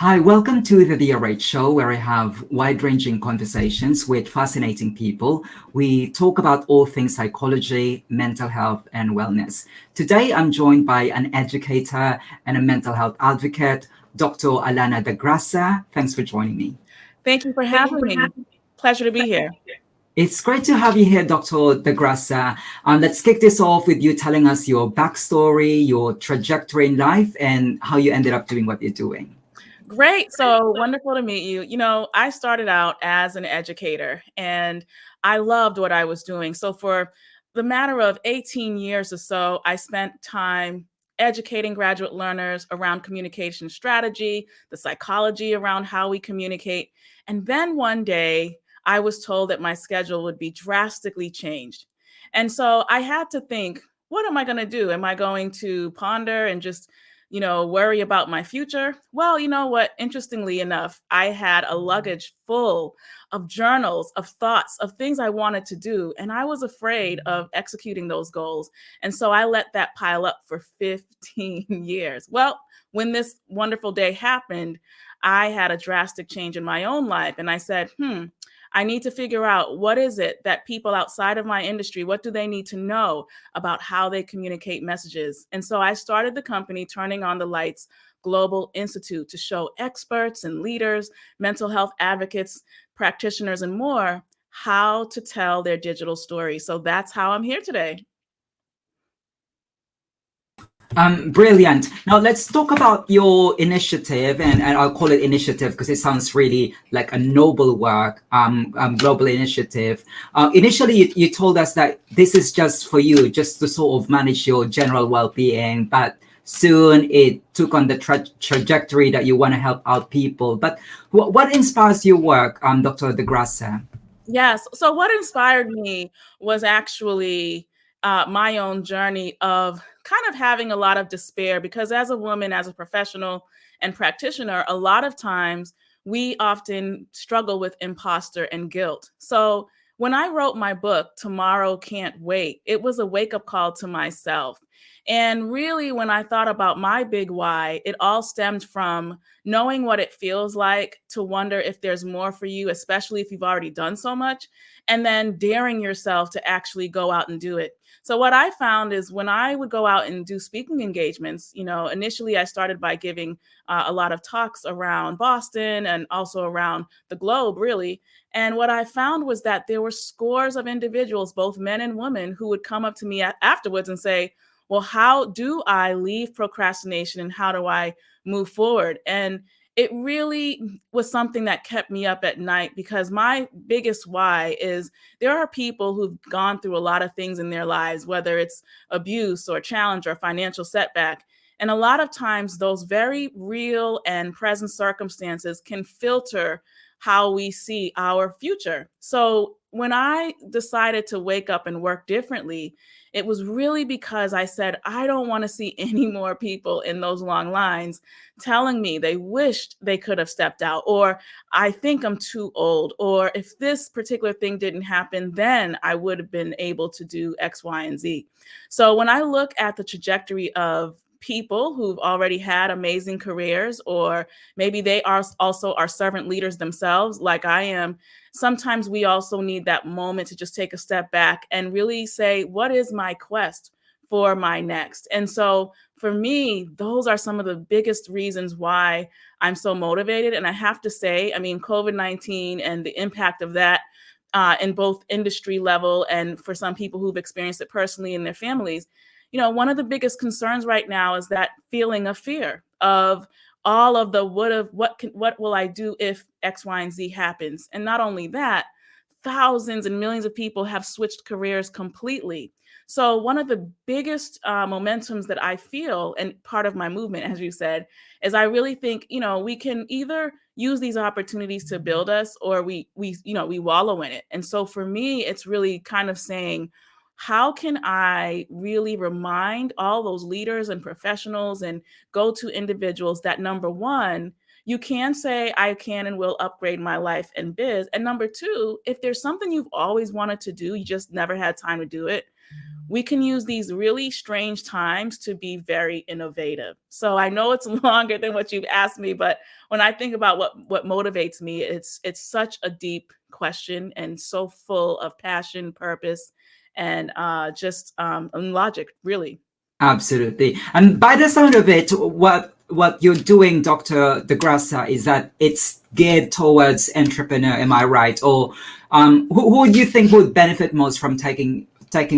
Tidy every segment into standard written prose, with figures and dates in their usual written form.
Hi, welcome to the DRH show where I have wide-ranging conversations with fascinating people. We talk about all things psychology, mental health, and wellness. Today, I'm joined by an educator and a mental health advocate, Dr. Allana Da Graca. Thanks for joining me. Thank you for having me. Pleasure to be here. It's great to have you here, Dr. Da Graca. Let's kick this off with you telling us your backstory, your trajectory in life, and how you ended up doing what you're doing. Great. So wonderful to meet you. I started out as an educator and I loved what I was doing. So for the matter of 18 years or so, I spent time educating graduate learners around communication strategy, the psychology around how we communicate. And then one day I was told that my schedule would be drastically changed. And so I had to think, what am I going to do? Am I going to ponder and just worry about my future? Well, you know what? Interestingly enough, I had a luggage full of journals, of thoughts, of things I wanted to do. And I was afraid of executing those goals. And so I let that pile up for 15 years. Well, when this wonderful day happened, I had a drastic change in my own life. And I said, I need to figure out what is it that people outside of my industry, what do they need to know about how they communicate messages? And so I started the company Turning on the Lights Global Institute to show experts and leaders, mental health advocates, practitioners, and more how to tell their digital story. So that's how I'm here today. Brilliant. Now let's talk about your initiative, and I'll call it initiative because it sounds really like a noble work, global initiative. Initially, you told us that this is just for you, just to sort of manage your general well-being, but soon it took on the trajectory that you want to help out people. But what inspires your work, Dr. De Graca? Yes. So what inspired me was actually my own journey of kind of having a lot of despair because as a woman, as a professional and practitioner, a lot of times we often struggle with imposter and guilt. So when I wrote my book, Tomorrow Can't Wait, it was a wake-up call to myself. And really, when I thought about my big why, it all stemmed from knowing what it feels like to wonder if there's more for you, especially if you've already done so much, and then daring yourself to actually go out and do it. So what I found is when I would go out and do speaking engagements, initially I started by giving a lot of talks around Boston and also around the globe, really. And what I found was that there were scores of individuals, both men and women, who would come up to me afterwards and say, well, how do I leave procrastination and how do I move forward? And it really was something that kept me up at night because my biggest why is there are people who've gone through a lot of things in their lives, whether it's abuse or challenge or financial setback. And a lot of times those very real and present circumstances can filter how we see our future. So when I decided to wake up and work differently, it was really because I said, I don't want to see any more people in those long lines telling me they wished they could have stepped out, or I think I'm too old, or if this particular thing didn't happen, then I would have been able to do X, Y, and Z. So when I look at the trajectory of people who've already had amazing careers, or maybe they are also are servant leaders themselves, like I am, sometimes we also need that moment to just take a step back and really say, what is my quest for my next? And so for me, those are some of the biggest reasons why I'm so motivated. And I have to say, I mean, COVID-19 and the impact of that in both industry level and for some people who've experienced it personally in their families, one of the biggest concerns right now is that feeling of fear of all of the what will I do if X, Y, and Z happens? And not only that, thousands and millions of people have switched careers completely. So one of the biggest momentums that I feel, and part of my movement, as you said, is I really think, we can either use these opportunities to build us or we wallow in it. And so for me, it's really kind of saying, how can I really remind all those leaders and professionals and go-to individuals that number one, you can say, I can and will upgrade my life and biz. And number two, if there's something you've always wanted to do, you just never had time to do it, we can use these really strange times to be very innovative. So I know it's longer than what you've asked me, but when I think about what motivates me, it's such a deep question and so full of passion, purpose, and logic, really. Absolutely. And by the sound of it, what you're doing, Dr. Da Graca, is that it's geared towards entrepreneur. Am I right? Or who do you think would benefit most from taking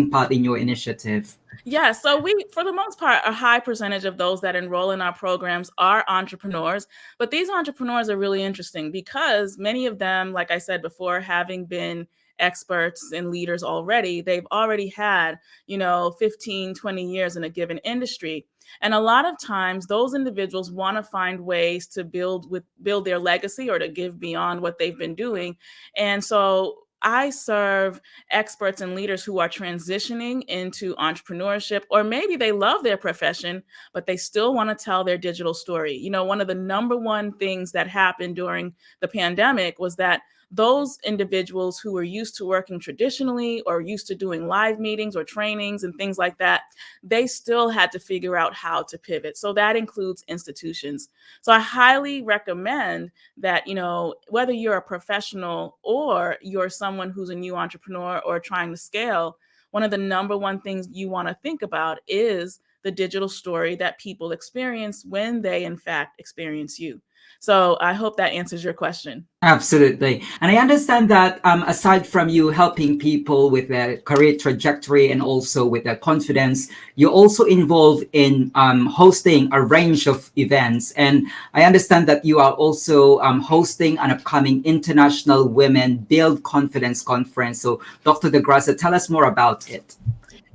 part in your initiative? Yeah, so we, for the most part, a high percentage of those that enroll in our programs are entrepreneurs. But these entrepreneurs are really interesting because many of them, like I said before, having been experts and leaders already, they've already had, 15, 20 years in a given industry. And a lot of times those individuals want to find ways to build their legacy or to give beyond what they've been doing. And so I serve experts and leaders who are transitioning into entrepreneurship, or maybe they love their profession, but they still want to tell their digital story. One of the number one things that happened during the pandemic was that those individuals who were used to working traditionally or used to doing live meetings or trainings and things like that, they still had to figure out how to pivot. So that includes institutions. So I highly recommend that, whether you're a professional or you're someone who's a new entrepreneur or trying to scale, one of the number one things you want to think about is the digital story that people experience when they, in fact, experience you. So I hope that answers your question. Absolutely. And I understand that aside from you helping people with their career trajectory and also with their confidence, you're also involved in hosting a range of events. And I understand that you are also hosting an upcoming International Women Build Confidence Conference. So Dr. Da Graca, tell us more about it.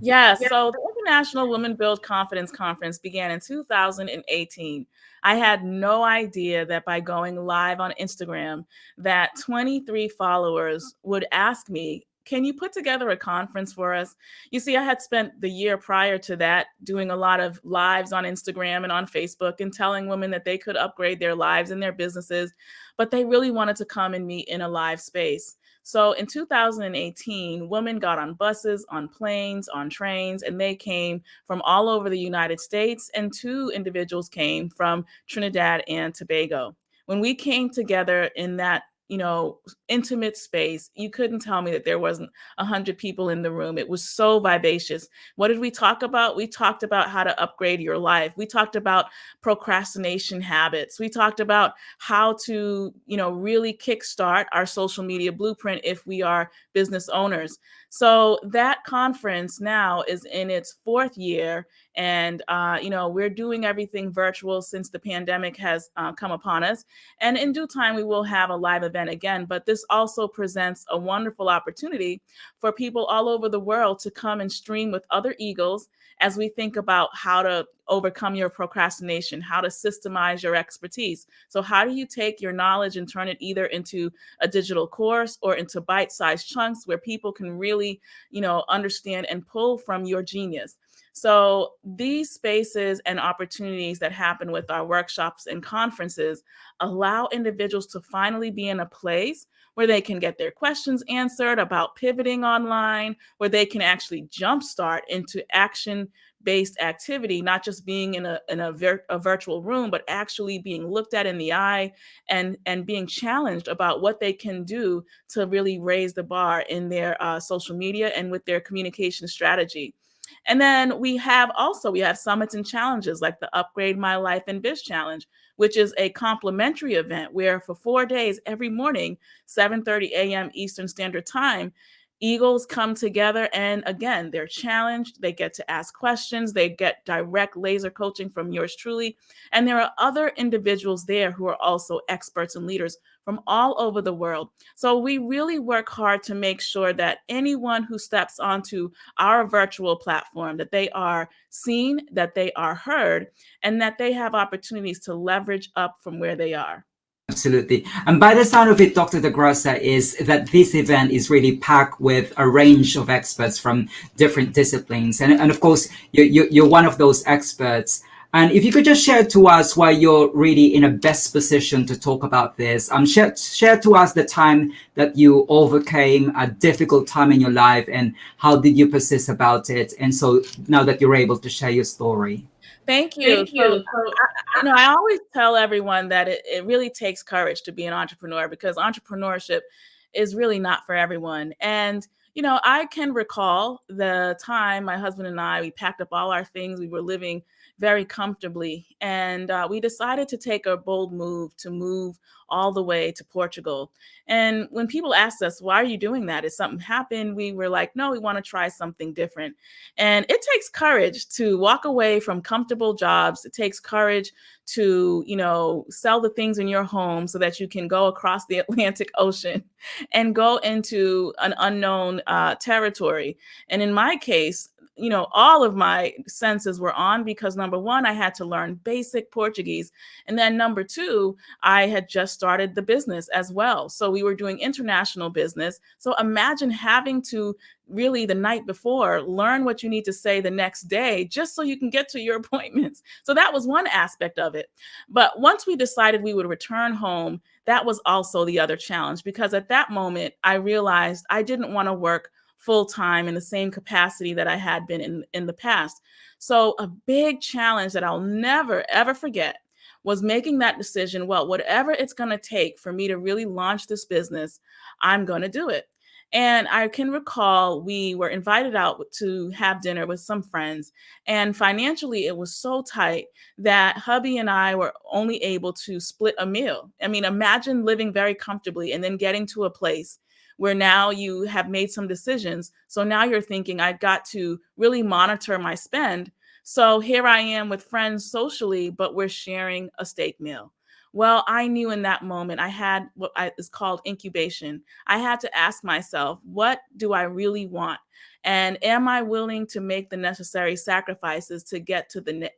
Yeah, so the International Women Build Confidence Conference began in 2018. I had no idea that by going live on Instagram, that 23 followers would ask me, can you put together a conference for us? You see, I had spent the year prior to that doing a lot of lives on Instagram and on Facebook and telling women that they could upgrade their lives and their businesses, but they really wanted to come and meet in a live space. So in 2018, women got on buses, on planes, on trains, and they came from all over the United States, and 2 individuals came from Trinidad and Tobago. When we came together in that intimate space, you couldn't tell me that there wasn't 100 people in the room. It was so vivacious. What did we talk about? We talked about how to upgrade your life. We talked about procrastination habits. We talked about how to, really kickstart our social media blueprint if we are business owners. So that conference now is in its 4th year. And, we're doing everything virtual since the pandemic has come upon us. And in due time, we will have a live event again. But this also presents a wonderful opportunity for people all over the world to come and stream with other Eagles as we think about how to overcome your procrastination, how to systemize your expertise. So how do you take your knowledge and turn it either into a digital course or into bite-sized chunks where people can really, understand and pull from your genius? So these spaces and opportunities that happen with our workshops and conferences allow individuals to finally be in a place where they can get their questions answered about pivoting online, where they can actually jumpstart into action-based activity, not just being in a virtual room, but actually being looked at in the eye and being challenged about what they can do to really raise the bar in their social media and with their communication strategy. And then we have summits and challenges like the Upgrade My Life and Biz Challenge, which is a complimentary event where for 4 days, every morning, 7:30 a.m. Eastern Standard Time, Eagles come together and again, they're challenged. They get to ask questions. They get direct laser coaching from yours truly. And there are other individuals there who are also experts and leaders from all over the world. So we really work hard to make sure that anyone who steps onto our virtual platform, that they are seen, that they are heard, and that they have opportunities to leverage up from where they are. Absolutely. And by the sound of it, Dr. Da Graca, is that this event is really packed with a range of experts from different disciplines. And of course, you're one of those experts. And if you could just share to us why you're really in a best position to talk about this, share to us the time that you overcame a difficult time in your life and how did you persist about it. And so now that you're able to share your story. Thank you. Thank So, you. So, I always tell everyone that it really takes courage to be an entrepreneur, because entrepreneurship is really not for everyone. And, I can recall the time my husband and I, we packed up all our things. We were living very comfortably. And we decided to take a bold move to move all the way to Portugal. And when people asked us, why are you doing that? Is something happened? We were like, no, we want to try something different. And it takes courage to walk away from comfortable jobs. It takes courage to, sell the things in your home so that you can go across the Atlantic Ocean and go into an unknown territory. And in my case, all of my senses were on, because number one, I had to learn basic Portuguese. And then number two, I had just started the business as well. So we were doing international business. So imagine having to really the night before learn what you need to say the next day just so you can get to your appointments. So that was one aspect of it. But once we decided we would return home, that was also the other challenge, because at that moment, I realized I didn't want to work full time in the same capacity that I had been in the past. So a big challenge that I'll never, ever forget was making that decision. Well, whatever it's going to take for me to really launch this business, I'm going to do it. And I can recall we were invited out to have dinner with some friends, and financially it was so tight that hubby and I were only able to split a meal. I mean, imagine living very comfortably and then getting to a place where now you have made some decisions. So now you're thinking, I've got to really monitor my spend. So here I am with friends socially, but we're sharing a steak meal. Well, I knew in that moment I had what is called incubation. I had to ask myself, what do I really want? And am I willing to make the necessary sacrifices to get to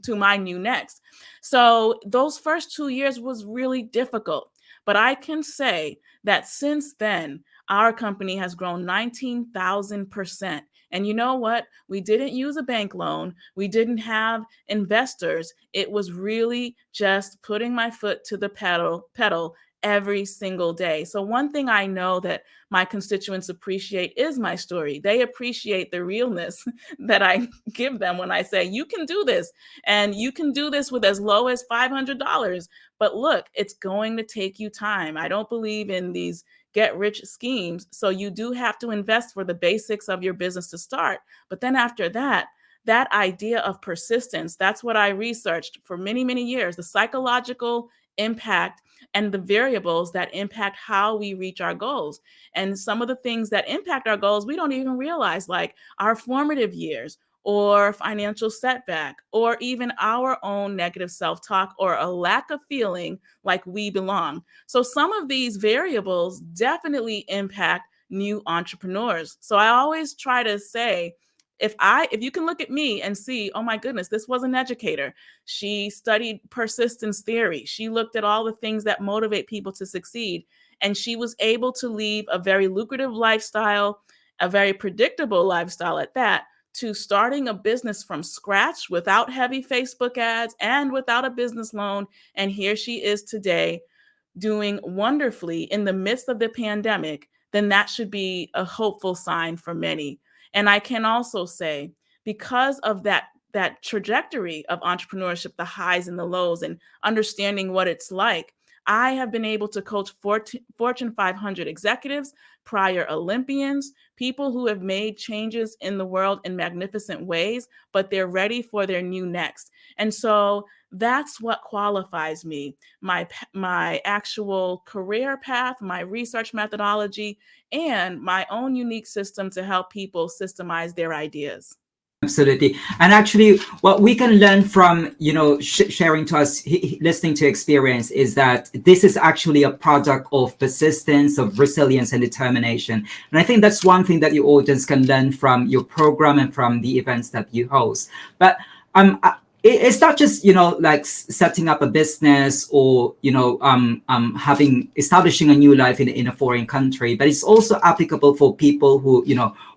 to my new next? So those first 2 years was really difficult. But I can say that since then, our company has grown 19,000%. And you know what? We didn't use a bank loan. We didn't have investors. It was really just putting my foot to the pedal every single day. So one thing I know that my constituents appreciate is my story. They appreciate the realness that I give them when I say, you can do this, and you can do this with as low as $500. But look, it's going to take you time. I don't believe in these get rich schemes. So you do have to invest for the basics of your business to start. But then after that, that idea of persistence, that's what I researched for many, many years, the psychological impact and the variables that impact how we reach our goals. And some of the things that impact our goals, we don't even realize, like our formative years, or financial setback, or even our own negative self-talk, or a lack of feeling like we belong. So some of these variables definitely impact new entrepreneurs. So I always try to say, if you can look at me and see, oh my goodness, this was an educator. She studied persistence theory. She looked at all the things that motivate people to succeed. And she was able to leave a very lucrative lifestyle, a very predictable lifestyle at that, to starting a business from scratch without heavy Facebook ads and without a business loan. And here she is today doing wonderfully in the midst of the pandemic. Then that should be a hopeful sign for many. And I can also say, because of that trajectory of entrepreneurship, the highs and the lows, and understanding what it's like, I have been able to coach Fortune 500 executives, prior Olympians, people who have made changes in the world in magnificent ways, but they're ready for their new next. And so that's what qualifies me, my actual career path, my research methodology, and my own unique system to help people systemize their ideas. Absolutely. And actually, what we can learn from, sharing to us, listening to experience, is that this is actually a product of persistence, of resilience and determination. And I think that's one thing that your audience can learn from your program and from the events that you host. But it's not just, like setting up a business or, establishing a new life in a foreign country, but it's also applicable for people who,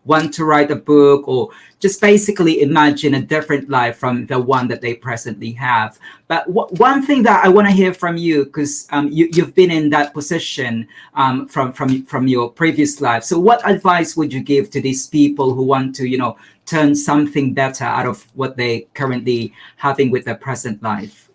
want to write a book, or just basically imagine a different life from the one that they presently have. But one thing that I want to hear from you, because you've been in that position from your previous life. So what advice would you give to these people who want to, turn something better out of what they currently having with their present life?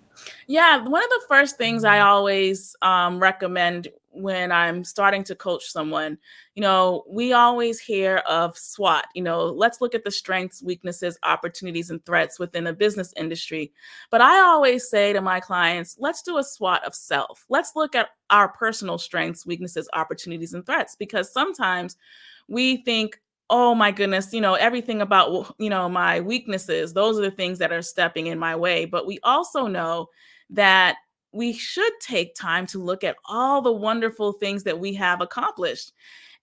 Yeah, one of the first things I always recommend when I'm starting to coach someone, we always hear of SWOT. Let's look at the strengths, weaknesses, opportunities, and threats within a business industry. But I always say to my clients, let's do a SWOT of self. Let's look at our personal strengths, weaknesses, opportunities, and threats, because sometimes we think, oh my goodness, everything about, my weaknesses, those are the things that are stepping in my way. But we also know that we should take time to look at all the wonderful things that we have accomplished.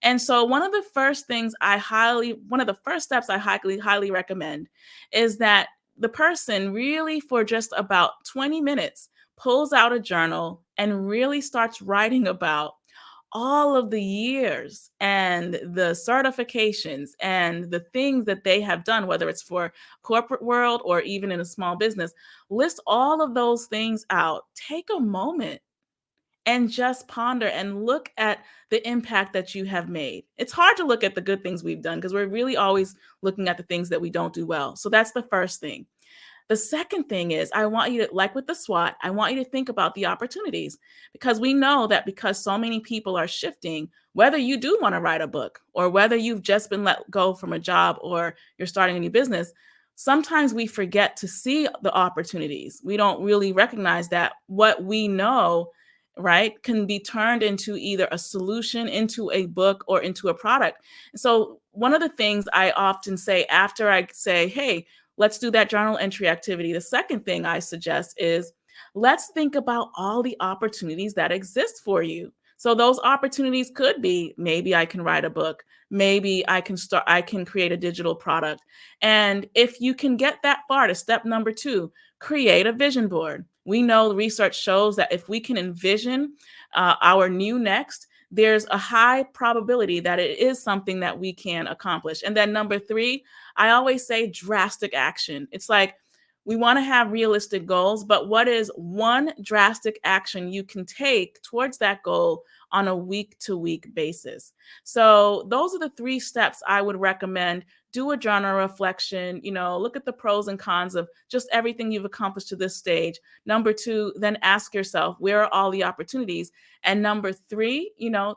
And so one of the first steps I highly recommend is that the person really, for just about 20 minutes, pulls out a journal and really starts writing about all of the years and the certifications and the things that they have done, whether it's for corporate world or even in a small business. List all of those things out. Take a moment and just ponder and look at the impact that you have made. It's hard to look at the good things we've done because we're really always looking at the things that we don't do well. So that's the first thing. The second thing is, I want you to, like with the SWOT, I want you to think about the opportunities, because we know that because so many people are shifting, whether you do want to write a book or whether you've just been let go from a job or you're starting a new business, sometimes we forget to see the opportunities. We don't really recognize that what we know, right, can be turned into either a solution, into a book, or into a product. So one of the things I often say after I say, hey, let's do that journal entry activity, the second thing I suggest is, let's think about all the opportunities that exist for you. So those opportunities could be, maybe I can write a book, maybe I can create a digital product. And if you can get that far to step number 2, create a vision board. We know the research shows that if we can envision our new next, there's a high probability that it is something that we can accomplish. And then number 3, I always say drastic action. It's like, we want to have realistic goals, but what is one drastic action you can take towards that goal on a week-to-week basis? So those are the 3 steps I would recommend. Do a journal reflection, look at the pros and cons of just everything you've accomplished to this stage. Number 2, then ask yourself, where are all the opportunities? And number 3,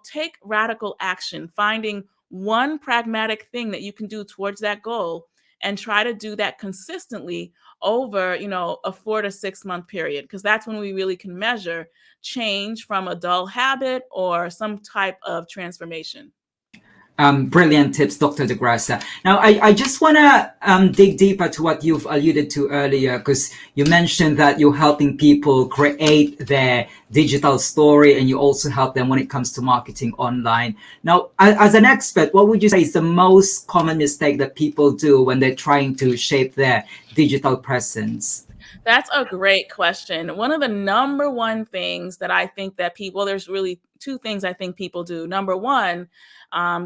take radical action, finding one pragmatic thing that you can do towards that goal, and try to do that consistently over, a 4 to 6 month period, because that's when we really can measure change from a dull habit or some type of transformation. Brilliant tips, Dr. Da Graca. Now, I just want to dig deeper to what you've alluded to earlier, because you mentioned that you're helping people create their digital story, and you also help them when it comes to marketing online. Now, as an expert, what would you say is the most common mistake that people do when they're trying to shape their digital presence? That's a great question. One of the number one things that I think that people, there's really 2 things I think people do. Number 1,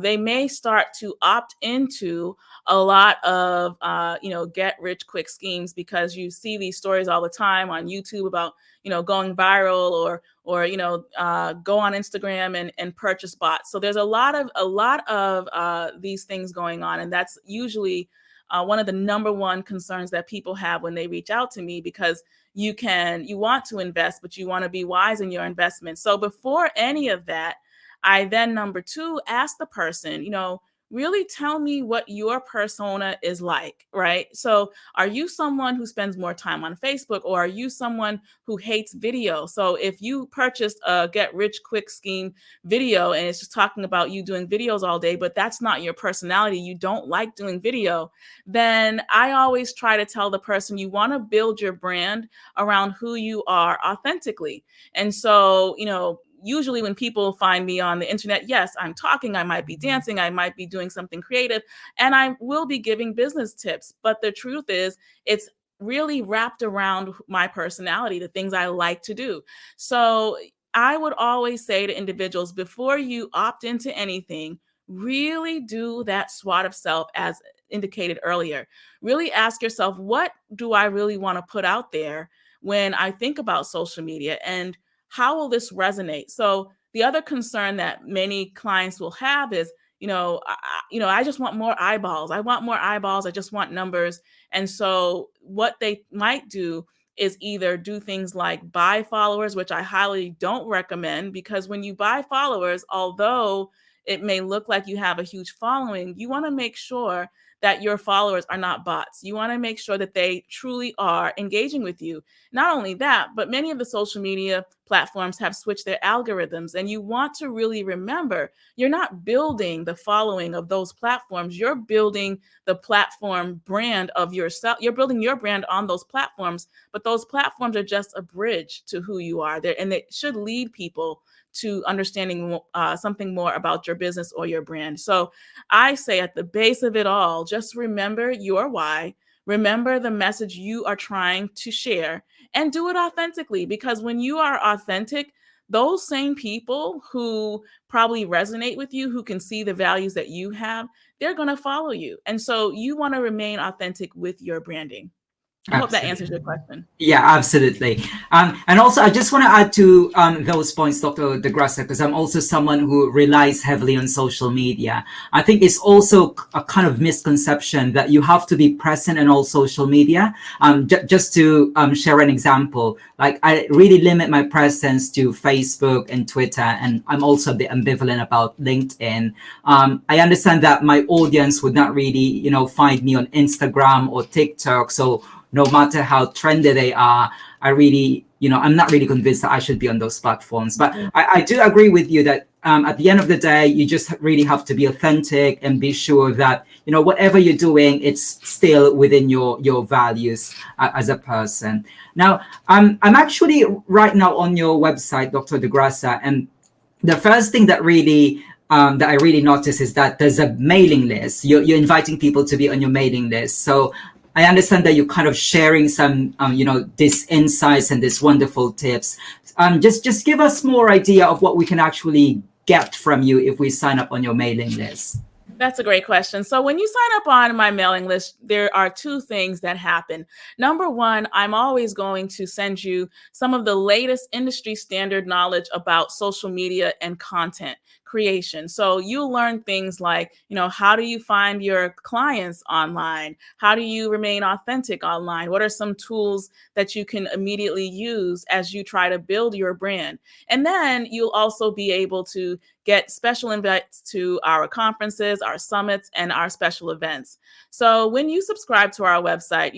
they may start to opt into a lot of, get rich quick schemes, because you see these stories all the time on YouTube about, going viral, or go on Instagram and purchase bots. So there's a lot of these things going on, and that's usually one of the number one concerns that people have when they reach out to me, because you want to invest, but you want to be wise in your investment. So before any of that, I then, number 2, ask the person, really tell me what your persona is like, right? So are you someone who spends more time on Facebook, or are you someone who hates video? So if you purchased a get rich quick scheme video and it's just talking about you doing videos all day, but that's not your personality, you don't like doing video, then I always try to tell the person, you want to build your brand around who you are authentically. And so, usually when people find me on the internet, yes, I'm talking, I might be dancing, I might be doing something creative, and I will be giving business tips. But the truth is, it's really wrapped around my personality, the things I like to do. So I would always say to individuals, before you opt into anything, really do that SWOT of self as indicated earlier. Really ask yourself, what do I really want to put out there when I think about social media, and how will this resonate? So the other concern that many clients will have is, I just want more eyeballs. I want more eyeballs. I just want numbers. And so what they might do is either do things like buy followers, which I highly don't recommend, because when you buy followers, although it may look like you have a huge following, you want to make sure that your followers are not bots. You want to make sure that they truly are engaging with you. Not only that, but many of the social media platforms have switched their algorithms, and you want to really remember, you're not building the following of those platforms. You're building the platform brand of yourself. You're building your brand on those platforms, but those platforms are just a bridge to who you are there, and they should lead people to understanding something more about your business or your brand. So I say, at the base of it all, just remember your why, remember the message you are trying to share, and do it authentically. Because when you are authentic, those same people who probably resonate with you, who can see the values that you have, they're going to follow you. And so you want to remain authentic with your branding. I hope that answers your question. Yeah, absolutely. And also, I just want to add to those points, Dr. Da Graca, because I'm also someone who relies heavily on social media. I think it's also a kind of misconception that you have to be present in all social media. Just to share an example, like I really limit my presence to Facebook and Twitter, and I'm also a bit ambivalent about LinkedIn. I understand that my audience would not really, find me on Instagram or TikTok. So no matter how trendy they are, I really, I'm not really convinced that I should be on those platforms. But I do agree with you that at the end of the day, you just really have to be authentic and be sure that, whatever you're doing, it's still within your values as a person. Now, I'm actually right now on your website, Dr. Da Graca, and the first thing that I really notice is that there's a mailing list. You're inviting people to be on your mailing list. So I understand that you're kind of sharing some, these insights and these wonderful tips. Just give us more idea of what we can actually get from you if we sign up on your mailing list. That's a great question. So when you sign up on my mailing list, there are two things that happen. Number one, I'm always going to send you some of the latest industry standard knowledge about social media and content creation. So you'll learn things like, how do you find your clients online? How do you remain authentic online? What are some tools that you can immediately use as you try to build your brand? And then you'll also be able to get special invites to our conferences, our summits, and our special events. So when you subscribe to our website,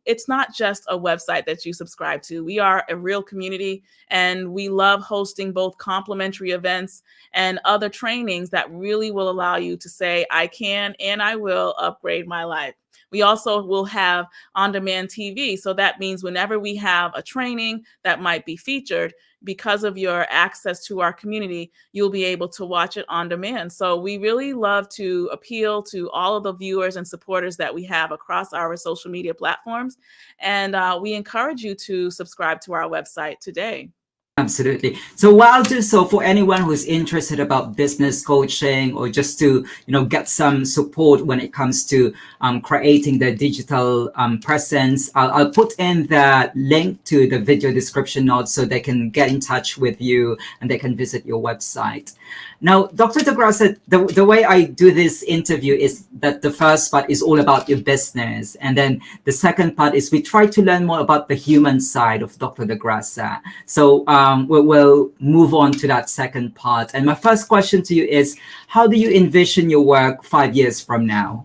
it's not just a website that you subscribe to. We are a real community, and we love hosting both complimentary events and other trainings that really will allow you to say, I can and I will upgrade my life. We also will have on-demand TV. So that means whenever we have a training that might be featured, because of your access to our community, you'll be able to watch it on demand. So we really love to appeal to all of the viewers and supporters that we have across our social media platforms. And we encourage you to subscribe to our website today. Absolutely. So what I'll do, so for anyone who's interested about business coaching, or just to, get some support when it comes to creating the digital presence, I'll put in the link to the video description notes so they can get in touch with you and they can visit your website. Now, Dr. Da Graca, the way I do this interview is that the first part is all about your business. And then the second part is we try to learn more about the human side of Dr. Da Graca. So we'll move on to that second part. And my first question to you is, how do you envision your work 5 years from now?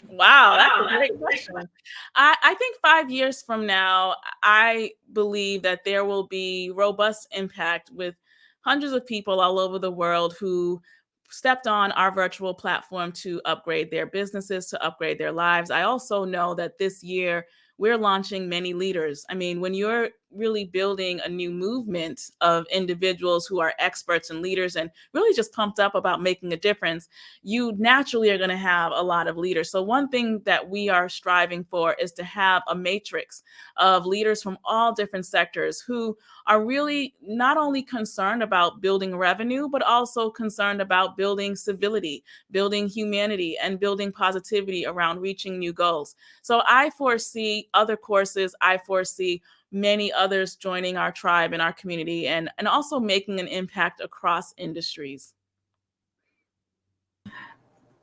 Wow, that's a great question. I think 5 years from now, I believe that there will be robust impact with hundreds of people all over the world who stepped on our virtual platform to upgrade their businesses, to upgrade their lives. I also know that this year we're launching many leaders. I mean, when you're really building a new movement of individuals who are experts and leaders and really just pumped up about making a difference, you naturally are going to have a lot of leaders. So one thing that we are striving for is to have a matrix of leaders from all different sectors who are really not only concerned about building revenue, but also concerned about building civility, building humanity, and building positivity around reaching new goals. So I foresee other courses, I foresee many others joining our tribe and our community, and also making an impact across industries.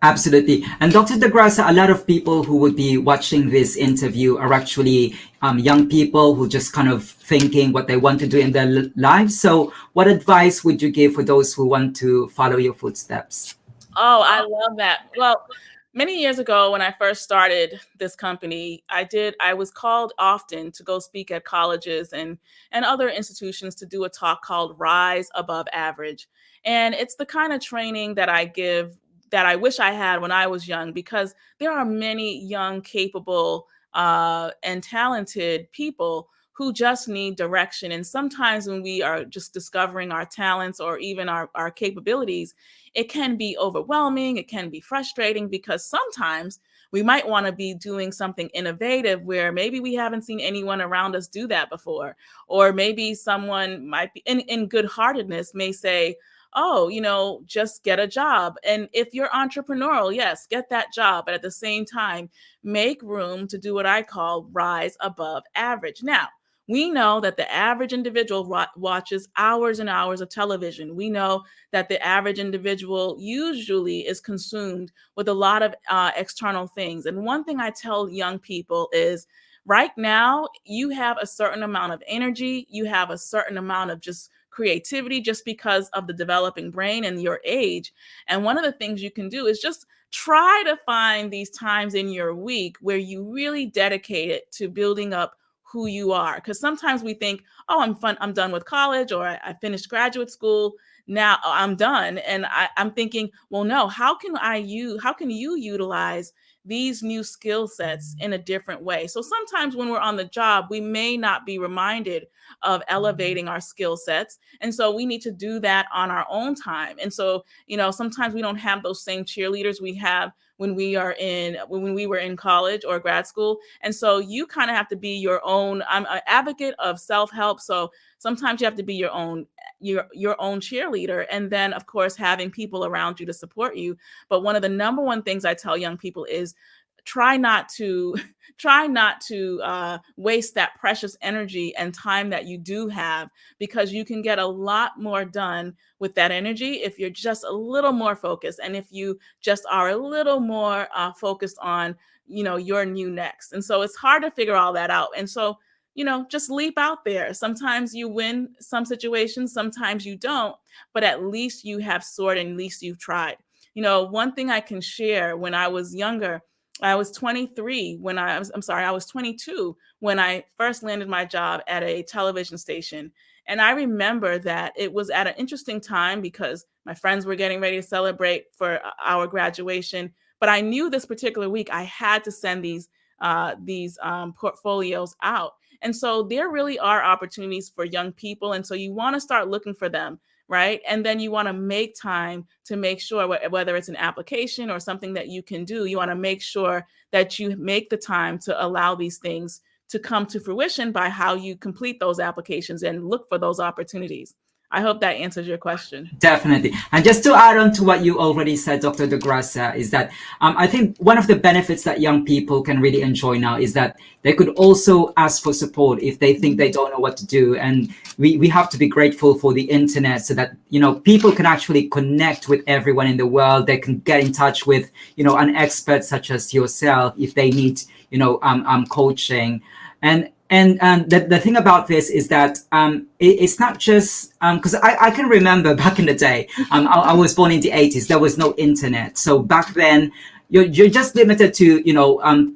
Absolutely. And Dr. Da Graca, a lot of people who would be watching this interview are actually young people who just kind of thinking what they want to do in their lives. So what advice would you give for those who want to follow your footsteps? Oh, I love that. Well, many years ago when I first started this company, I was called often to go speak at colleges and other institutions to do a talk called Rise Above Average. And it's the kind of training that I give that I wish I had when I was young, because there are many young, capable, and talented people who just need direction. And sometimes when we are just discovering our talents or even our capabilities, it can be overwhelming. It can be frustrating because sometimes we might want to be doing something innovative where maybe we haven't seen anyone around us do that before. Or maybe someone might be in good heartedness may say, oh, just get a job. And if you're entrepreneurial, yes, get that job. But at the same time, make room to do what I call rise above average. Now, we know that the average individual watches hours and hours of television. We know that the average individual usually is consumed with a lot of external things. And one thing I tell young people is, right now, you have a certain amount of energy. You have a certain amount of just creativity just because of the developing brain and your age. And one of the things you can do is just try to find these times in your week where you really dedicate it to building up who you are. Because sometimes we think, oh, I'm done with college, or I finished graduate school, now I'm done. And I'm thinking, well, no, how can you utilize these new skill sets in a different way? So sometimes when we're on the job, we may not be reminded of elevating our skill sets. And so we need to do that on our own time. And so, sometimes we don't have those same cheerleaders we have when we were in college or grad school. And so you kind of have to be your own. I'm an advocate of self-help. So sometimes you have to be your own cheerleader. And then, of course, having people around you to support you. But one of the number one things I tell young people is try not to waste that precious energy and time that you do have, because you can get a lot more done with that energy if you're just a little more focused, and if you just are a little more focused on your new next. And so it's hard to figure all that out. And so just leap out there. Sometimes you win some situations, sometimes you don't, but at least you have soared and at least you've tried. One thing I can share: when I was younger, I was 22 when I first landed my job at a television station. And I remember that it was at an interesting time because my friends were getting ready to celebrate for our graduation. But I knew this particular week I had to send these portfolios out. And so there really are opportunities for young people. And so you want to start looking for them, right? And then you want to make time to make sure, whether it's an application or something that you can do, you want to make sure that you make the time to allow these things to come to fruition by how you complete those applications and look for those opportunities. I hope that answers your question. Definitely. And just to add on to what you already said, Dr. Da Graca, is that I think one of the benefits that young people can really enjoy now is that they could also ask for support if they think they don't know what to do. And we have to be grateful for the internet so that, people can actually connect with everyone in the world. They can get in touch with, an expert such as yourself if they need, coaching. And the thing about this is that it's not just because I can remember back in the day, I was born in the 80s. There was no internet, so back then you're just limited to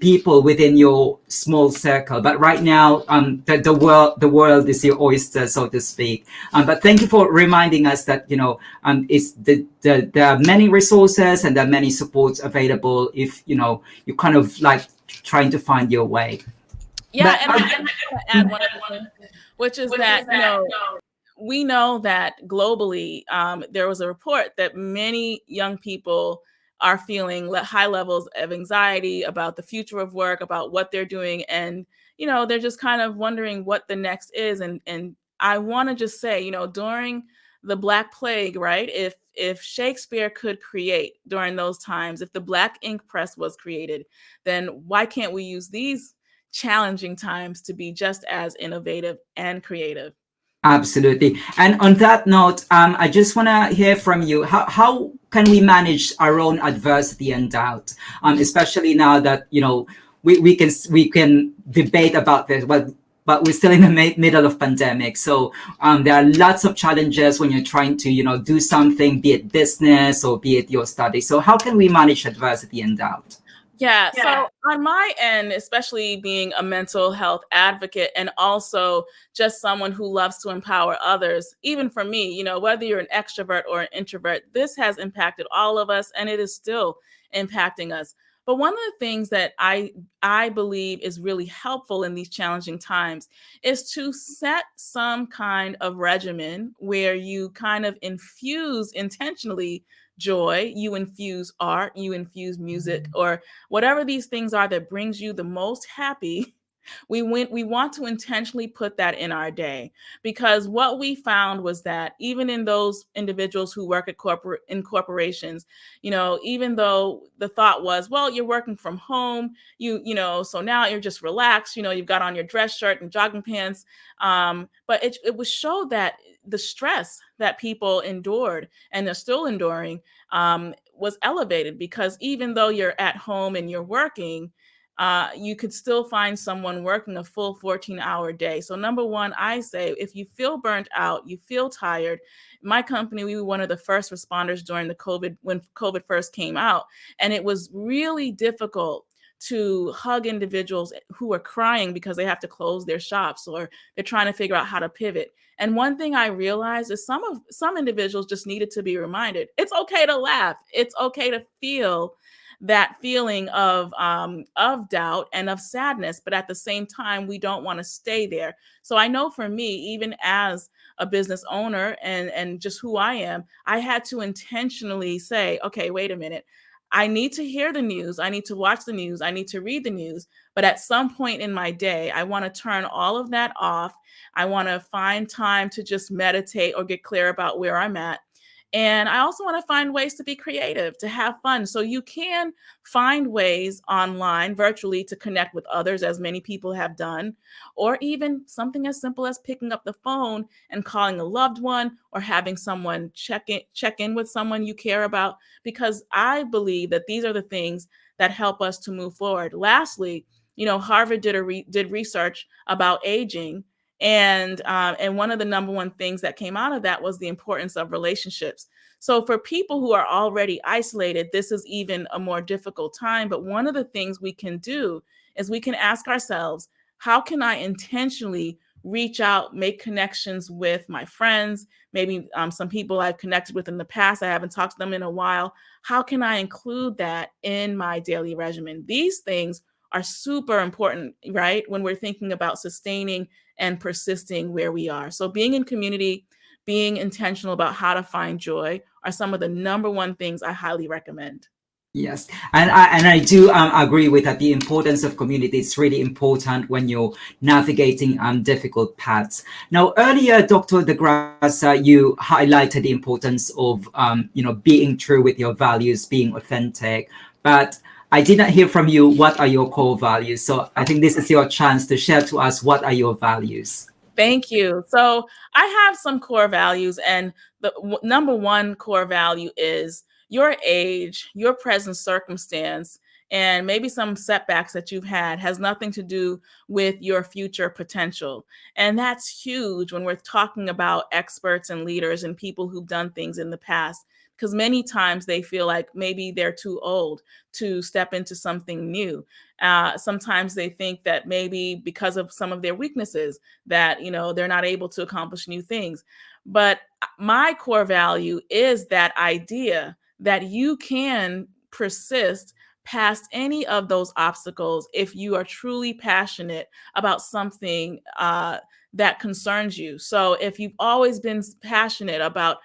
people within your small circle. But right now, the world is your oyster, so to speak. But thank you for reminding us that there are many resources and there are many supports available if you kind of like trying to find your way. Yeah, and I add which is that, we know that globally, there was a report that many young people are feeling high levels of anxiety about the future of work, about what they're doing, and they're just kind of wondering what the next is. And I want to just say, during the Black Plague, right? If Shakespeare could create during those times, if the Black ink press was created, then why can't we use these challenging times to be just as innovative and creative? Absolutely. And on that note, I just want to hear from you. How can we manage our own adversity and doubt, especially now that we can debate about this, but we're still in the middle of pandemic. So there are lots of challenges when you're trying to do something, be it business or be it your study. So how can we manage adversity and doubt? Yeah. So on my end, especially being a mental health advocate and also just someone who loves to empower others, even for me, whether you're an extrovert or an introvert, this has impacted all of us and it is still impacting us. But one of the things that I believe is really helpful in these challenging times is to set some kind of regimen where you kind of infuse intentionally joy, you infuse art, you infuse music, or whatever these things are that brings you the most happy. We want to intentionally put that in our day, because what we found was that even in those individuals who work at corporations, even though the thought was, well, you're working from home, so now you're just relaxed, you've got on your dress shirt and jogging pants, but it was showed that the stress that people endured and they're still enduring was elevated, because even though you're at home and you're working, you could still find someone working a full 14-hour day. So number one, I say, if you feel burnt out, you feel tired. My company, we were one of the first responders during when COVID first came out. And it was really difficult to hug individuals who are crying because they have to close their shops or they're trying to figure out how to pivot. And one thing I realized is some individuals just needed to be reminded, it's okay to laugh. It's okay to feel that feeling of doubt and of sadness, but at the same time, we don't want to stay there. So I know for me, even as a business owner and just who I am, I had to intentionally say, okay, wait a minute. I need to hear the news. I need to watch the news. I need to read the news. But at some point in my day, I want to turn all of that off. I want to find time to just meditate or get clear about where I'm at. And I also want to find ways to be creative, to have fun. So you can find ways online, virtually, to connect with others, as many people have done, or even something as simple as picking up the phone and calling a loved one, or having someone check in with someone you care about, because I believe that these are the things that help us to move forward. Lastly, Harvard did research about aging, and one of the number one things that came out of that was the importance of relationships. So for people who are already isolated, this is even a more difficult time. But one of the things we can do is we can ask ourselves, how can I intentionally reach out, make connections with my friends, maybe some people I've connected with in the past, I haven't talked to them in a while. How can I include that in my daily regimen? These things are super important, right? When we're thinking about sustaining and persisting where we are. So being in community, being intentional about how to find joy are some of the number one things I highly recommend. Yes, and I do agree with that. The importance of community is really important when you're navigating difficult paths. Now, earlier, Dr. Da Graca, you highlighted the importance of being true with your values, being authentic. But I did not hear from you. What are your core values? So I think this is your chance to share to us what are your values. Thank you. So I have some core values, and the number one core value is your age, your present circumstance, and maybe some setbacks that you've had has nothing to do with your future potential. And that's huge when we're talking about experts and leaders and people who've done things in the past, because many times they feel like maybe they're too old to step into something new. Sometimes they think that maybe because of some of their weaknesses that, they're not able to accomplish new things. But my core value is that idea that you can persist past any of those obstacles if you are truly passionate about something that concerns you. So if you've always been passionate about,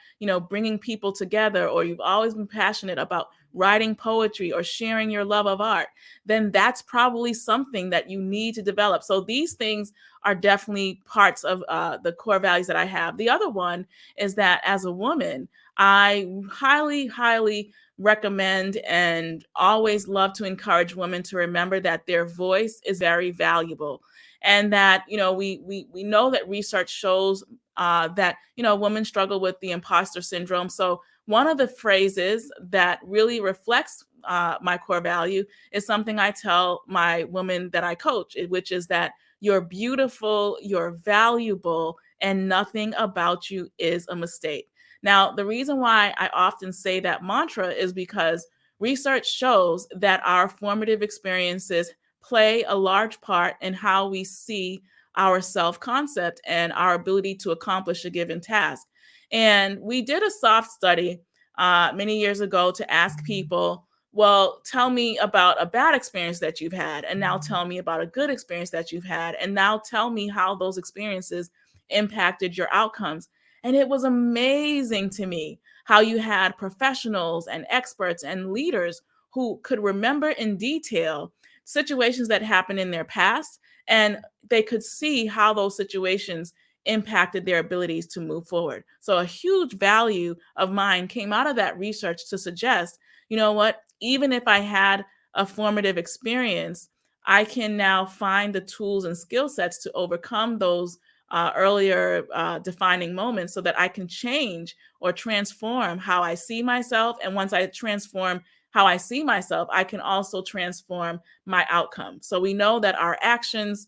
bringing people together, or you've always been passionate about writing poetry or sharing your love of art, then that's probably something that you need to develop. So these things are definitely parts of the core values that I have. The other one is that as a woman, I highly, highly recommend and always love to encourage women to remember that their voice is very valuable, and that we know that research shows that women struggle with the imposter syndrome. So one of the phrases that really reflects my core value is something I tell my women that I coach, which is that you're beautiful, you're valuable, and nothing about you is a mistake. Now, the reason why I often say that mantra is because research shows that our formative experiences play a large part in how we see our self-concept and our ability to accomplish a given task. And we did a soft study many years ago to ask people, well, tell me about a bad experience that you've had, and now tell me about a good experience that you've had, and now tell me how those experiences impacted your outcomes. And it was amazing to me how you had professionals and experts and leaders who could remember in detail situations that happened in their past, and they could see how those situations impacted their abilities to move forward. So a huge value of mine came out of that research to suggest, you know what, even if I had a formative experience, I can now find the tools and skill sets to overcome those earlier defining moments, so that I can change or transform how I see myself. And once I transform how I see myself, I can also transform my outcome. So we know that our actions,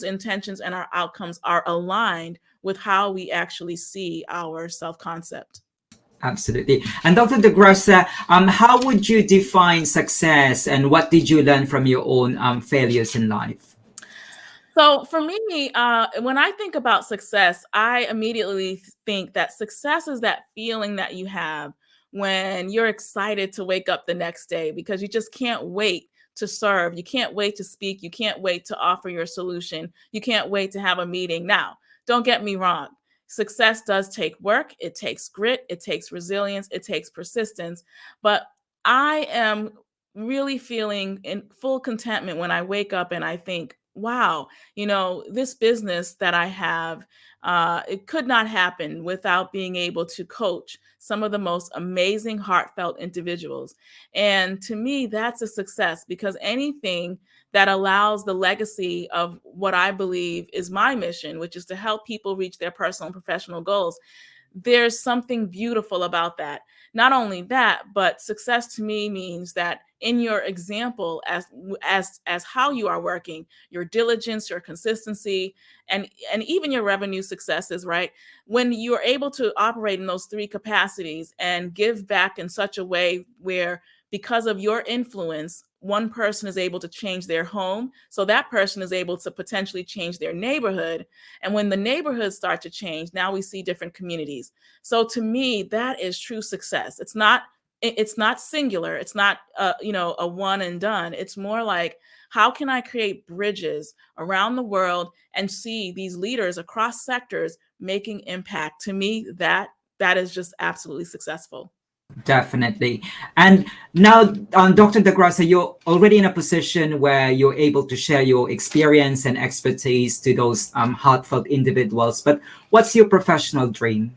intentions, and our outcomes are aligned with how we actually see our self-concept. Absolutely. And Dr. De Graca, how would you define success, and what did you learn from your own failures in life? So for me, when I think about success, I immediately think that success is that feeling that you have when you're excited to wake up the next day, because you just can't wait to serve. You can't wait to speak. You can't wait to offer your solution. You can't wait to have a meeting. Now, don't get me wrong. Success does take work. It takes grit. It takes resilience. It takes persistence. But I am really feeling in full contentment when I wake up and I think, wow, this business that I have, it could not happen without being able to coach some of the most amazing, heartfelt individuals. And to me, that's a success, because anything that allows the legacy of what I believe is my mission, which is to help people reach their personal and professional goals, there's something beautiful about that. Not only that, but success to me means that in your example, as how you are working, your diligence, your consistency, and even your revenue successes, right? When you are able to operate in those three capacities and give back in such a way where, because of your influence, one person is able to change their home, so that person is able to potentially change their neighborhood. And when the neighborhoods start to change, now we see different communities. So to me, that is true success. It's not singular. It's not a one and done. It's more like, how can I create bridges around the world and see these leaders across sectors making impact? To me, that is just absolutely successful. Definitely. And now, Dr. De Graca, you're already in a position where you're able to share your experience and expertise to those heartfelt individuals. But what's your professional dream?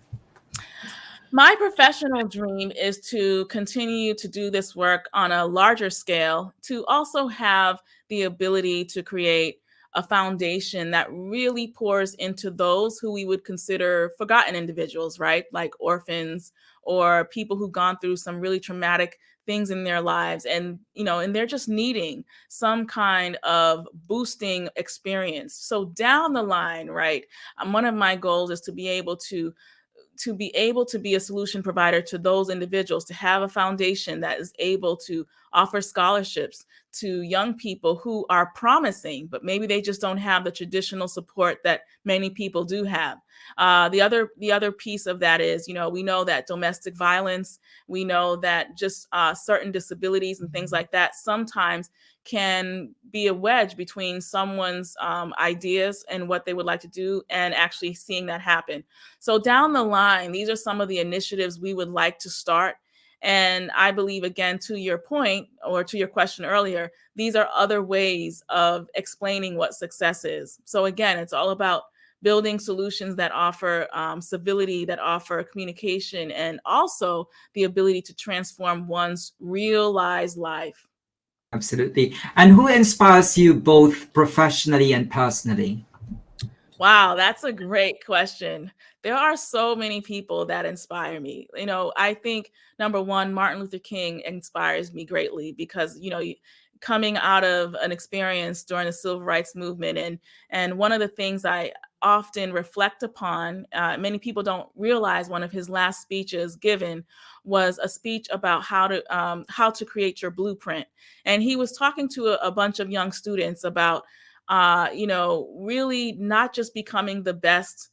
My professional dream is to continue to do this work on a larger scale, to also have the ability to create a foundation that really pours into those who we would consider forgotten individuals, right? Like orphans, or people who've gone through some really traumatic things in their lives, and they're just needing some kind of boosting experience. So down the line, right? One of my goals is to be able to be able to be a solution provider to those individuals, to have a foundation that is able to offer scholarships to young people who are promising, but maybe they just don't have the traditional support that many people do have. The other piece of that is, we know that domestic violence, we know that just certain disabilities and things like that sometimes can be a wedge between someone's ideas and what they would like to do and actually seeing that happen. So down the line, these are some of the initiatives we would like to start. And I believe, again, to your point or to your question earlier, these are other ways of explaining what success is. So again, it's all about building solutions that offer civility, that offer communication, and also the ability to transform one's realized life. Absolutely. And who inspires you both professionally and personally? Wow, that's a great question. There are so many people that inspire me. I think number one, Martin Luther King inspires me greatly because, coming out of an experience during the civil rights movement, and one of the things I often reflect upon, many people don't realize one of his last speeches given was a speech about how to create your blueprint. And he was talking to a bunch of young students about really not just becoming the best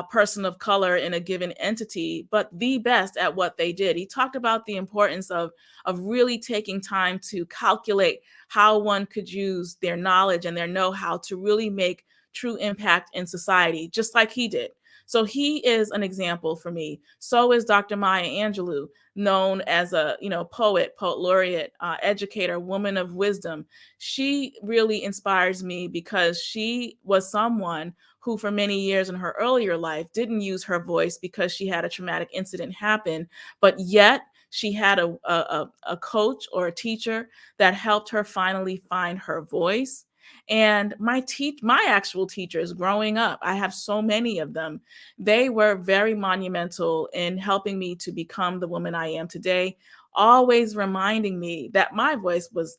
person of color in a given entity, but the best at what they did. He talked about the importance of really taking time to calculate how one could use their knowledge and their know-how to really make true impact in society, just like he did. So he is an example for me. So is Dr. Maya Angelou, known as a poet laureate, educator, woman of wisdom. She really inspires me because she was someone who for many years in her earlier life didn't use her voice because she had a traumatic incident happen, but yet she had a coach or a teacher that helped her finally find her voice. And my actual teachers growing up, I have so many of them, they were very monumental in helping me to become the woman I am today, always reminding me that my voice was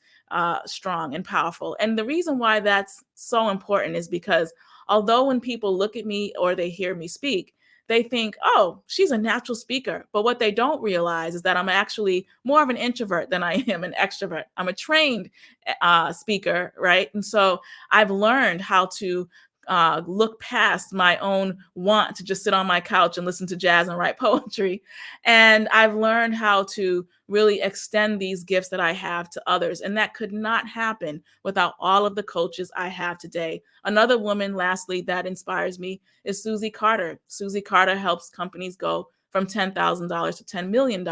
strong and powerful. And the reason why that's so important is because although when people look at me or they hear me speak, they think, oh, she's a natural speaker. But what they don't realize is that I'm actually more of an introvert than I am an extrovert. I'm a trained speaker, right? And so I've learned how to look past my own want to just sit on my couch and listen to jazz and write poetry. And I've learned how to really extend these gifts that I have to others. And that could not happen without all of the coaches I have today. Another woman, lastly, that inspires me is Susie Carter. Susie Carter helps companies go from $10,000 to $10 million.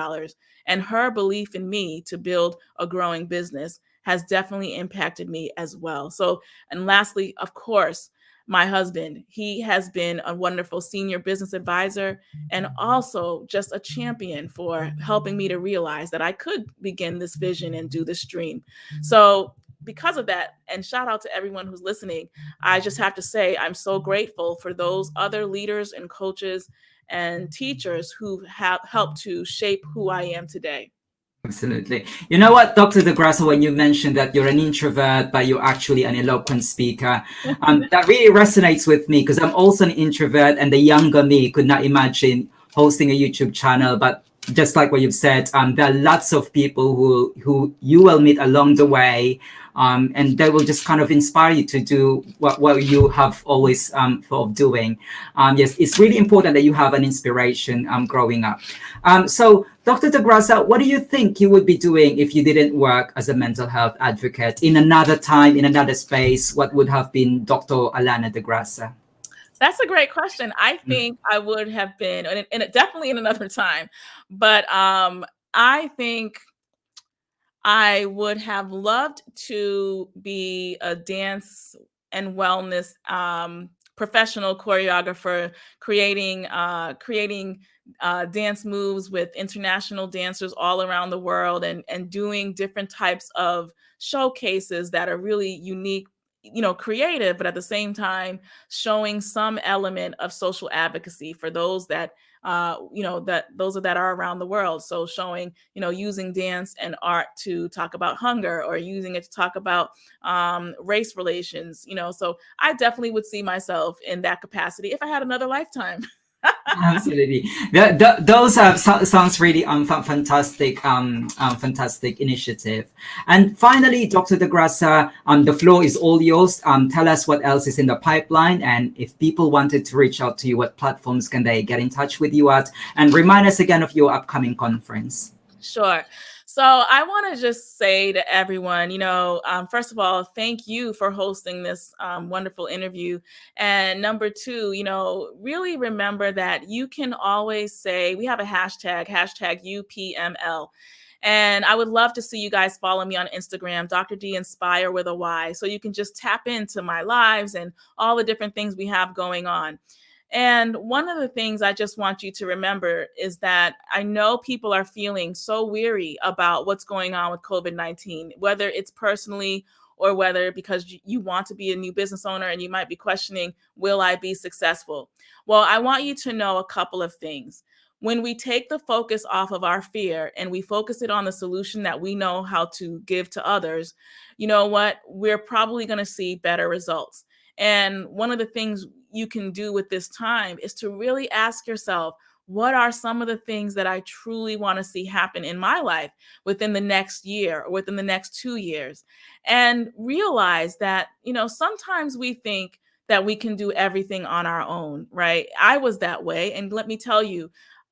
And her belief in me to build a growing business has definitely impacted me as well. So, and lastly, of course, my husband, he has been a wonderful senior business advisor and also just a champion for helping me to realize that I could begin this vision and do this dream. So because of that, and shout out to everyone who's listening, I just have to say I'm so grateful for those other leaders and coaches and teachers who have helped to shape who I am today. Absolutely. You know what, Dr. Da Graca, when you mentioned that you're an introvert, but you're actually an eloquent speaker, that really resonates with me because I'm also an introvert, and the younger me could not imagine hosting a YouTube channel. But just like what you've said, there are lots of people who you will meet along the way, and they will just kind of inspire you to do what you have always thought of doing. Yes, it's really important that you have an inspiration growing up. So, Dr. Da Graca, what do you think you would be doing if you didn't work as a mental health advocate in another time, in another space? What would have been Dr. Allana Da Graca? That's a great question. I think I would have been, definitely in another time, but I think I would have loved to be a dance and wellness professional choreographer, creating dance moves with international dancers all around the world, and doing different types of showcases that are really unique, creative, but at the same time showing some element of social advocacy for those that that are around the world. So showing, using dance and art to talk about hunger, or using it to talk about race relations. So I definitely would see myself in that capacity if I had another lifetime. Absolutely. Those sounds really fantastic, fantastic initiative. And finally, Dr. Da Graca, the floor is all yours. Tell us what else is in the pipeline, and if people wanted to reach out to you, what platforms can they get in touch with you at? And remind us again of your upcoming conference. Sure. So I want to just say to everyone, first of all, thank you for hosting this wonderful interview. And number two, really remember that you can always say, we have a hashtag UPML. And I would love to see you guys follow me on Instagram, Dr. D Inspire with a Y. So you can just tap into my lives and all the different things we have going on. And one of the things I just want you to remember is that I know people are feeling so weary about what's going on with COVID-19, whether it's personally or whether because you want to be a new business owner and you might be questioning, will I be successful? Well, I want you to know a couple of things. When we take the focus off of our fear and we focus it on the solution that we know how to give to others, you know what? We're probably going to see better results. And one of the things you can do with this time is to really ask yourself, what are some of the things that I truly want to see happen in my life within the next year or within the next 2 years? And realize that, sometimes we think that we can do everything on our own, right? I was that way. And let me tell you,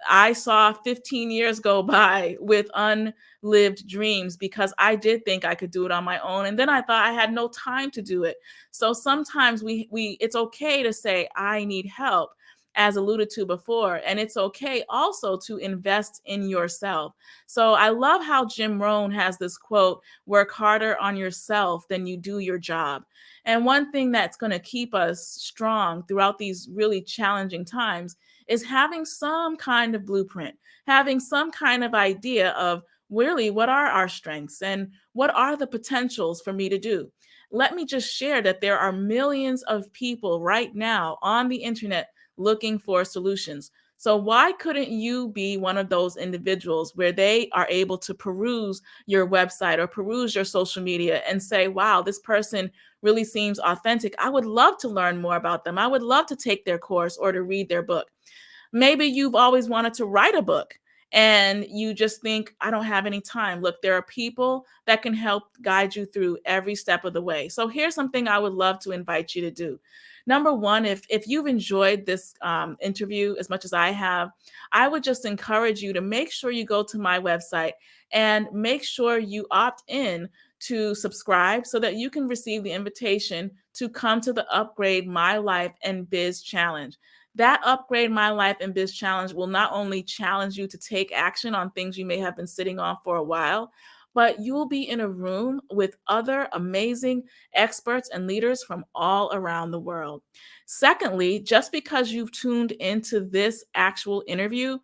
I saw 15 years go by with unlived dreams because I did think I could do it on my own. And then I thought I had no time to do it. So sometimes it's okay to say, I need help, as alluded to before. And it's okay also to invest in yourself. So I love how Jim Rohn has this quote, work harder on yourself than you do your job. And one thing that's going to keep us strong throughout these really challenging times is having some kind of blueprint, having some kind of idea of really what are our strengths and what are the potentials for me to do. Let me just share that there are millions of people right now on the internet looking for solutions. So why couldn't you be one of those individuals where they are able to peruse your website or peruse your social media and say, wow, this person really seems authentic. I would love to learn more about them. I would love to take their course or to read their book. Maybe you've always wanted to write a book and you just think, I don't have any time. Look, there are people that can help guide you through every step of the way. So here's something I would love to invite you to do. Number one, if you've enjoyed this interview as much as I have, I would just encourage you to make sure you go to my website and make sure you opt in to subscribe so that you can receive the invitation to come to the Upgrade My Life and Biz Challenge. That Upgrade My Life and Biz Challenge will not only challenge you to take action on things you may have been sitting on for a while, but you will be in a room with other amazing experts and leaders from all around the world. Secondly, just because you've tuned into this actual interview,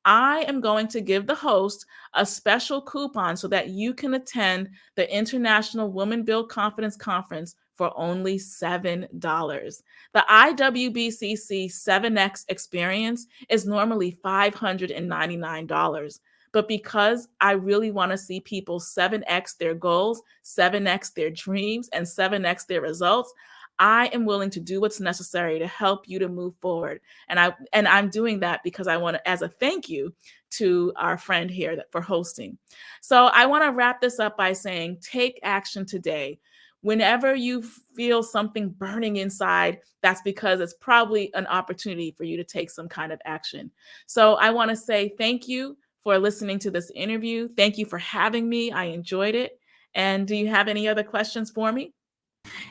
I am going to give the host a special coupon so that you can attend the International Women Build Confidence Conference for only $7. The IWBCC 7X experience is normally $599. But because I really want to see people 7X their goals, 7X their dreams, and 7X their results, I am willing to do what's necessary to help you to move forward. And I'm doing that because I want to, as a thank you to our friend here for hosting. So I want to wrap this up by saying, take action today. Whenever you feel something burning inside, that's because it's probably an opportunity for you to take some kind of action. So I want to say thank you for listening to this interview. Thank you for having me. I enjoyed it. And do you have any other questions for me?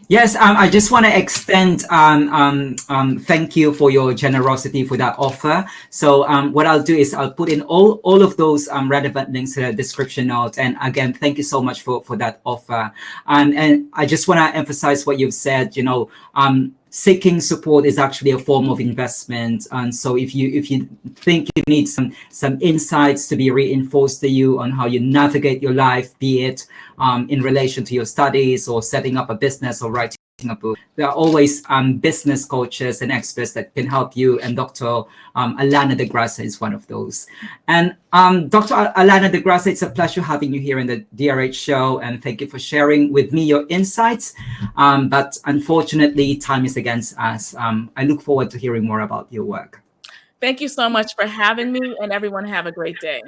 Yes, I just want to extend thank you for your generosity for that offer. So what I'll do is I'll put in all of those relevant links in the description note. And again, thank you so much for that offer. And I just want to emphasize what you've said. Seeking support is actually a form of investment. And so if you think you need some insights to be reinforced to you on how you navigate your life, be it in relation to your studies or setting up a business or writing a book, there are always business coaches and experts that can help you, and Dr. Allana Da Graca is one of those. And Dr. Allana Da Graca, it's a pleasure having you here in the DRH show, and thank you for sharing with me your insights. But unfortunately, time is against us. I look forward to hearing more about your work. Thank you so much for having me, and everyone have a great day.